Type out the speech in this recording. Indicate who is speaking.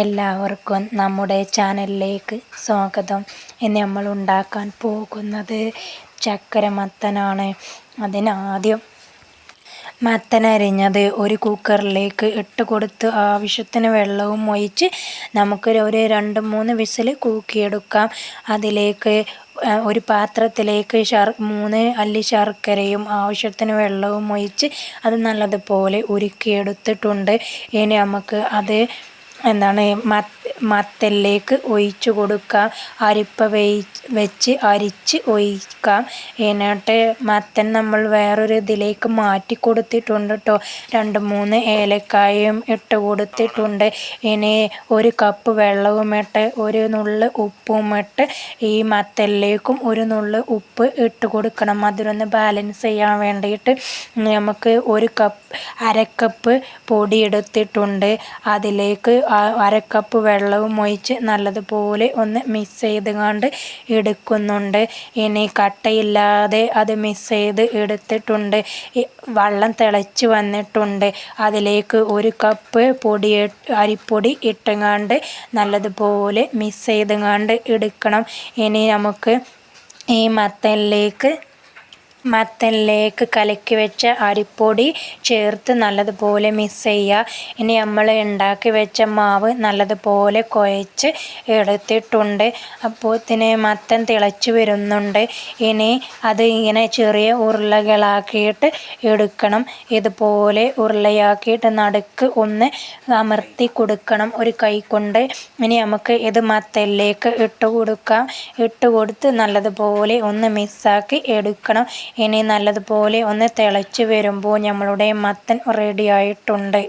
Speaker 1: എല്ലാവർക്കും നമ്മുടെ ചാനലിലേക്ക് സ്വാഗതം. ഇന്ന് നമ്മൾ ഉണ്ടാക്കാൻ പോകുന്നത് ചക്കര മത്തനാണ്. അതിനാദ്യം മത്തനരിഞ്ഞത് ഒരു കുക്കറിലേക്ക് ഇട്ട് കൊടുത്ത് ആവശ്യത്തിന് വെള്ളവും ഒഴിച്ച് നമുക്ക് ഒരു 2-3 വിസിൽ കൂക്കിയെടുക്കാം. അതിലേക്ക് ഒരു പാത്രത്തിലേക്ക് 3 അല്ലി ശർക്കരയും ആവശ്യത്തിന് വെള്ളവും ഒഴിച്ച് അത് നല്ലതുപോലെ ഉരുക്കിയെടുത്തിട്ടുണ്ട്. ഇനി നമുക്ക് അത് മത്തനിലേക്ക് ഒഴിച്ചു കൊടുക്കാം. അരിപ്പ വെച്ച് അരിച്ച് ഒഴിക്കാം. എന്നിട്ട് മത്തൻ നമ്മൾ വേറൊരു ഇതിലേക്ക് മാറ്റി കൊടുത്തിട്ടുണ്ട് കേട്ടോ. 2-3 ഏലക്കായും ഇട്ട് കൊടുത്തിട്ടുണ്ട്. ഇനി 1 കപ്പ് വെള്ളവും ഇട്ട് 1 നുള്ള് ഉപ്പും ഇട്ട് ഈ മത്തനിലേക്കും 1 നുള്ള് ഉപ്പ് ഇട്ട് കൊടുക്കണം. അതിലൊന്ന് ബാലൻസ് ചെയ്യാൻ വേണ്ടിയിട്ട് നമുക്ക് 1 കപ്പ് പൊടി എടുത്തിട്ടുണ്ട്. അതിലേക്ക് 1/2 കപ്പ് വെള്ളവും ഒഴിച്ച് നല്ലതുപോലെ ഒന്ന് മിക്സ് ചെയ്ത് എടുക്കുന്നുണ്ട്. ഇനി കട്ടയില്ലാതെ അത് മിക്സ് ചെയ്ത് എടുത്തിട്ടുണ്ട്. വെള്ളം തിളച്ച് വന്നിട്ടുണ്ട്. അതിലേക്ക് 1 കപ്പ് അരിപ്പൊടി ഇട്ടുകൊണ്ട് നല്ലതുപോലെ മിക്സ് ചെയ്ത് എടുക്കണം. ഇനി നമുക്ക് ഈ മത്തനിലേക്ക് കലക്കി വെച്ച അരിപ്പൊടി ചേർത്ത് നല്ലതുപോലെ മിക്സ് ചെയ്യുക. ഇനി നമ്മൾ ഉണ്ടാക്കി വെച്ച മാവ് നല്ലതുപോലെ കുഴച്ച് എടുത്തിട്ടുണ്ട്. അപ്പോഴത്തേന് മത്തൻ തിളച്ച് വരുന്നുണ്ട്. ഇനി അത് ഇങ്ങനെ ചെറിയ ഉരുളകളാക്കിയിട്ട് എടുക്കണം. ഇതുപോലെ ഉരുളയാക്കിയിട്ട് നടുക്ക് ഒന്ന് അമർത്തി കൊടുക്കണം ഒരു കൈ കൊണ്ട്. ഇനി നമുക്ക് ഇത് മത്തനിലേക്ക് ഇട്ട് കൊടുത്ത് നല്ലതുപോലെ ഒന്ന് മിക്സാക്കി എടുക്കണം. ഇനി നല്ലതുപോലെ ഒന്ന് തിളച്ച് വരുമ്പോൾ നമ്മളുടെ മത്തൻ റെഡി ആയിട്ടുണ്ട്.